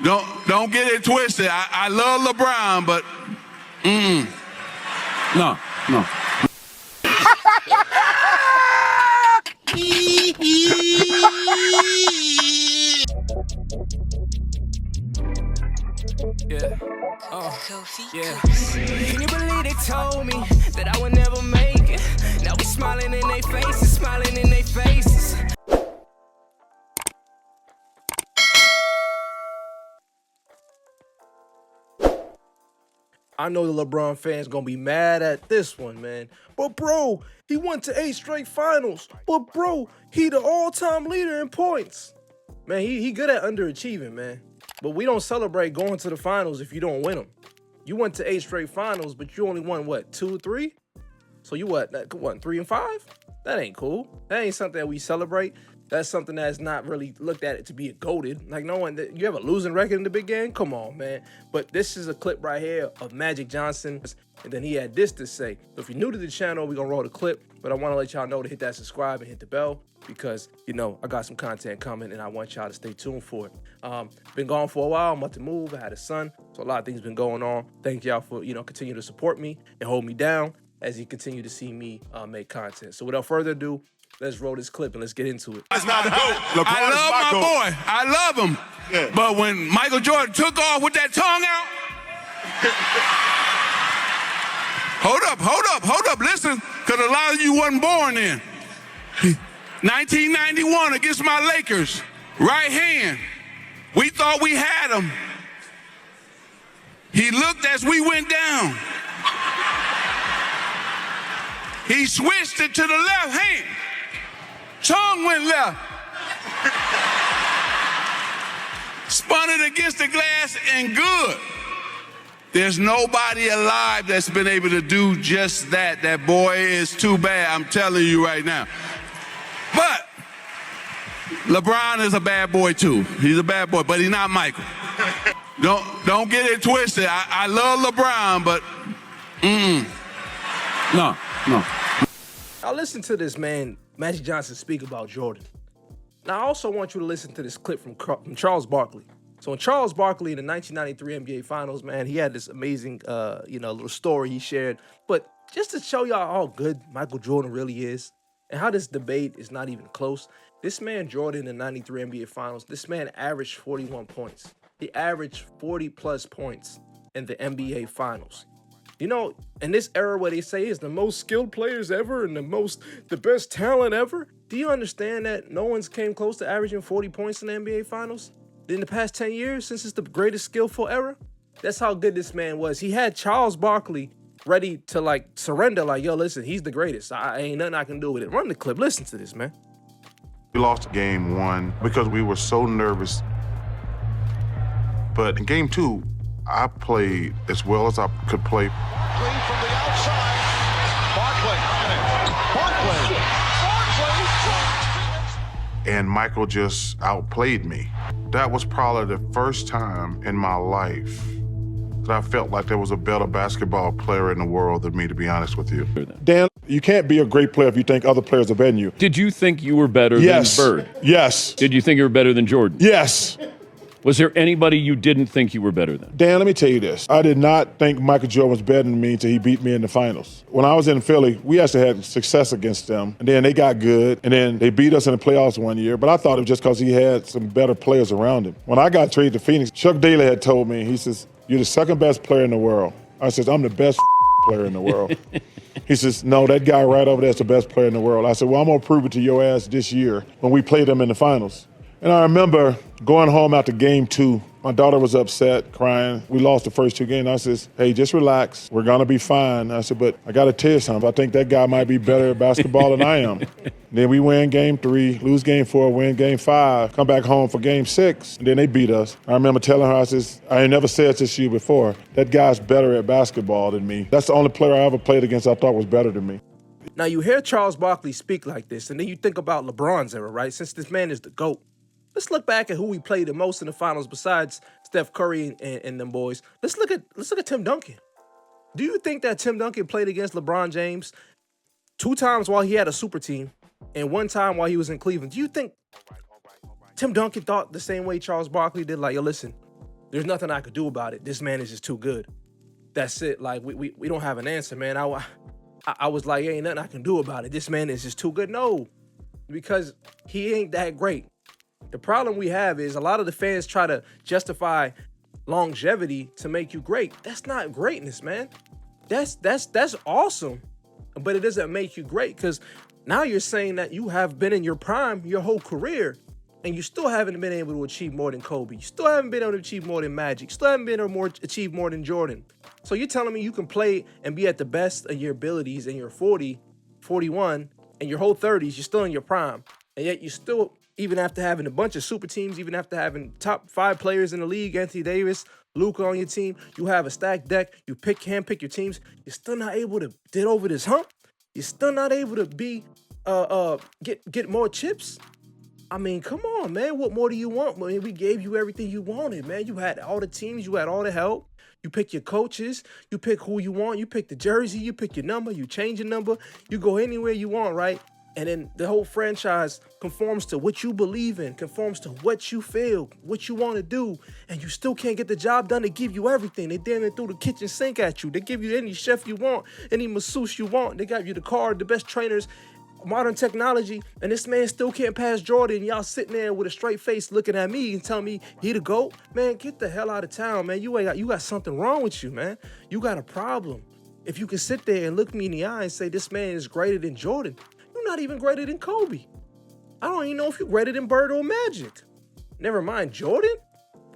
Don't get it twisted. I love LeBron, but no. Yeah. Yeah. Can you believe they told me that I would never make it? Now we smiling in their faces, smiling in their faces. I know the LeBron fans gonna be mad at this one, man. But bro, he went to 8 straight finals. But bro, he the all-time leader in points. Man, he good at underachieving, man. But we don't celebrate going to the finals if you don't win them. You went to 8 straight finals, but you only won, what, 2, 3? So you what, 3 and 5? That ain't cool. That ain't something that we celebrate. That's something that's not really looked at it to be a goated. Like, no one, you have a losing record in the big game? Come on, man. But this is a clip right here of Magic Johnson, and then he had this to say. So if you're new to the channel, we're gonna roll the clip, but I wanna let y'all know to hit that subscribe and hit the bell because, you know, I got some content coming and I want y'all to stay tuned for it. Been gone for a while, I'm about to move, I had a son, so a lot of things been going on. Thank y'all for, you know, continue to support me and hold me down as you continue to see me make content. So without further ado, let's roll this clip and let's get into it. That's not the goat. I love my boy. I love him. Yeah. But when Michael Jordan took off with that tongue out, hold up, listen, because a lot of you wasn't born then. 1991 against my Lakers, right hand. We thought we had him. He looked as we went down. He switched it to the left hand. Tongue went left. Spun it against the glass and good. There's nobody alive that's been able to do just that. That boy is too bad, I'm telling you right now. But LeBron is a bad boy too. He's a bad boy, but he's not Michael. Don't get it twisted. I love LeBron, but no. Now listen to this man, Magic Johnson, speak about Jordan. Now I also want you to listen to this clip from Charles Barkley. So when Charles Barkley in the 1993 NBA Finals, man, he had this amazing, little story he shared. But just to show y'all how good Michael Jordan really is and how this debate is not even close, this man Jordan in the 93 NBA Finals, this man averaged 41 points. He averaged 40-plus points in the NBA Finals. You know, in this era where they say is the most skilled players ever and the best talent ever, do you understand that no one's came close to averaging 40 points in the NBA Finals in the past 10 years since it's the greatest skillful era? That's how good this man was. He had Charles Barkley ready to, like, surrender, like, yo, listen, he's the greatest. I ain't nothing I can do with it. Run the clip. Listen to this, man. We lost game 1 because we were so nervous. But in game 2, I played as well as I could play. Barkley from the outside. Barkley. And Michael just outplayed me. That was probably the first time in my life that I felt like there was a better basketball player in the world than me, to be honest with you. Dan, you can't be a great player if you think other players are better than you. Did you think you were better than Bird? Yes. Did you think you were better than Jordan? Yes. Was there anybody you didn't think you were better than? Dan, let me tell you this. I did not think Michael Jordan was better than me until he beat me in the finals. When I was in Philly, we actually had success against them, and then they got good, and then they beat us in the playoffs one year, but I thought it was just because he had some better players around him. When I got traded to Phoenix, Chuck Daly had told me, he says, you're the second best player in the world. I says, I'm the best player in the world. He says, no, that guy right over there is the best player in the world. I said, well, I'm going to prove it to your ass this year when we play them in the finals. And I remember going home after game 2. My daughter was upset, crying. We lost the first 2 games. I says, hey, just relax. We're going to be fine. I said, but I got to tell you something. I think that guy might be better at basketball than I am. Then we win game 3, lose game 4, win game 5, come back home for game 6, and then they beat us. I remember telling her, I says, I ain't never said this to you before, that guy's better at basketball than me. That's the only player I ever played against I thought was better than me. Now you hear Charles Barkley speak like this, and then you think about LeBron's era, right? Since this man is the GOAT. Let's look back at who we played the most in the finals besides Steph Curry and them boys. Let's look at Tim Duncan. Do you think that Tim Duncan played against LeBron James 2 times while he had a super team and 1 time while he was in Cleveland? Do you think Tim Duncan thought the same way Charles Barkley did? Like, yo, listen, There's nothing I could do about it. This man is just too good. That's it. Like, we don't have an answer, man. I was like, ain't nothing I can do about it. This man is just too good. No, because he ain't that great. The problem we have is a lot of the fans try to justify longevity to make you great. That's not greatness, man. That's awesome, but it doesn't make you great, because now you're saying that you have been in your prime your whole career and you still haven't been able to achieve more than Kobe. You still haven't been able to achieve more than Magic. You still haven't been able to achieve more than Jordan. So you're telling me you can play and be at the best of your abilities in your 40, 41, and your whole 30s, you're still in your prime. And yet you still, even after having a bunch of super teams, even after having top 5 players in the league, Anthony Davis, Luka on your team, you have a stacked deck, you handpick your teams, you're still not able to get over this hump. You're still not able to be get more chips. I mean, come on, man. What more do you want? I mean, we gave you everything you wanted, man. You had all the teams, you had all the help. You pick your coaches, you pick who you want, you pick the jersey, you pick your number, you change your number, you go anywhere you want, right? And then the whole franchise conforms to what you believe in, conforms to what you feel, what you want to do, and you still can't get the job done. They give you everything. They damn near threw the kitchen sink at you. They give you any chef you want, any masseuse you want. They got you the car, the best trainers, modern technology, and this man still can't pass Jordan. Y'all sitting there with a straight face looking at me and telling me he the GOAT? Man, get the hell out of town, man. You got something wrong with you, man. You got a problem. If you can sit there and look me in the eye and say this man is greater than Jordan, you're not even greater than Kobe. I don't even know if you're greater than Bird or Magic. Never mind Jordan.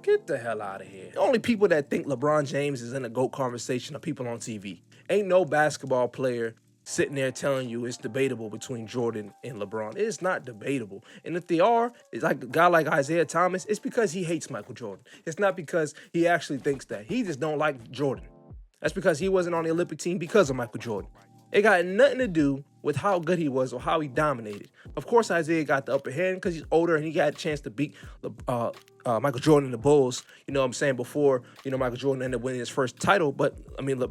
Get the hell out of here. The only people that think LeBron James is in a GOAT conversation are people on TV. Ain't no basketball player sitting there telling you it's debatable between Jordan and LeBron. It's not debatable. And if they are, it's like a guy like Isaiah Thomas, it's because he hates Michael Jordan. It's not because he actually thinks that. He just don't like Jordan. That's because he wasn't on the Olympic team because of Michael Jordan. It got nothing to do with how good he was or how he dominated. Of course, Isaiah got the upper hand because he's older and he got a chance to beat Michael Jordan and the Bulls. You know what I'm saying? Before, Michael Jordan ended up winning his first title. But, I mean,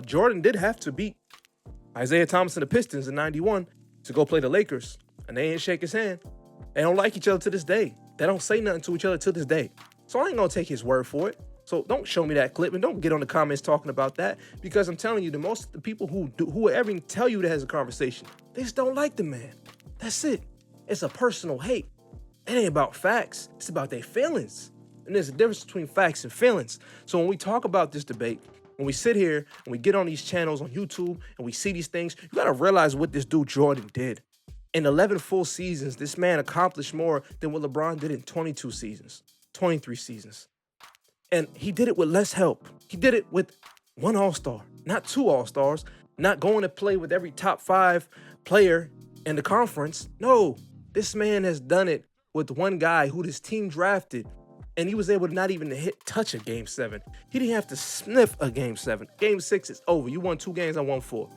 Jordan did have to beat Isaiah Thomas and the Pistons in 91 to go play the Lakers. And they ain't shake his hand. They don't like each other to this day. They don't say nothing to each other to this day. So I ain't going to take his word for it. So don't show me that clip and don't get on the comments talking about that, because I'm telling you, the people who ever tell you that has a conversation, they just don't like the man. That's it. It's a personal hate. It ain't about facts. It's about their feelings. And there's a difference between facts and feelings. So when we talk about this debate, when we sit here and we get on these channels on YouTube and we see these things, you got to realize what this dude Jordan did. In 11 full seasons, this man accomplished more than what LeBron did in 22 seasons, 23 seasons. And he did it with less help. He did it with one All-Star, not 2 All-Stars, not going to play with every top 5 player in the conference. No, this man has done it with one guy who this team drafted, and he was able to not even touch a Game 7. He didn't have to sniff a Game 7. Game 6 is over. You won 2 games, I won 4.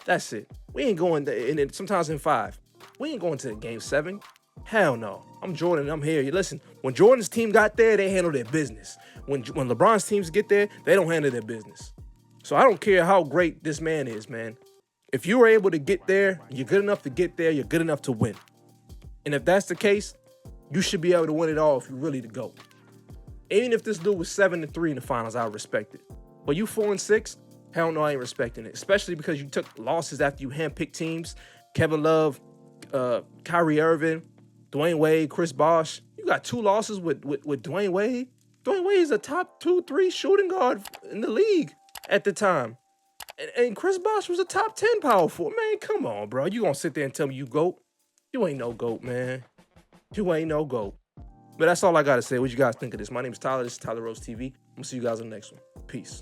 That's it. We ain't going to, sometimes in 5. We ain't going to Game 7. Hell no. I'm Jordan. I'm here. You listen, when Jordan's team got there, they handle their business. When LeBron's teams get there, they don't handle their business. So I don't care how great this man is, man. If you were able to get there, you're good enough to get there, you're good enough to win. And if that's the case, you should be able to win it all if you're really the GOAT. Even if this dude was 7-3 in the finals, I would respect it. But you 4-6, hell no, I ain't respecting it. Especially because you took losses after you handpicked teams. Kevin Love, Kyrie Irving, Dwayne Wade, Chris Bosh. You got 2 losses with Dwayne Wade. Dwayne Wade is a top 2-3 shooting guard in the league at the time. And Chris Bosh was a top 10 power forward. Man, come on, bro. You gonna sit there and tell me you GOAT? You ain't no GOAT, man. You ain't no GOAT. But that's all I gotta say. What you guys think of this? My name is Tyler. This is Tyler Rose TV. I'm gonna see you guys on the next one. Peace.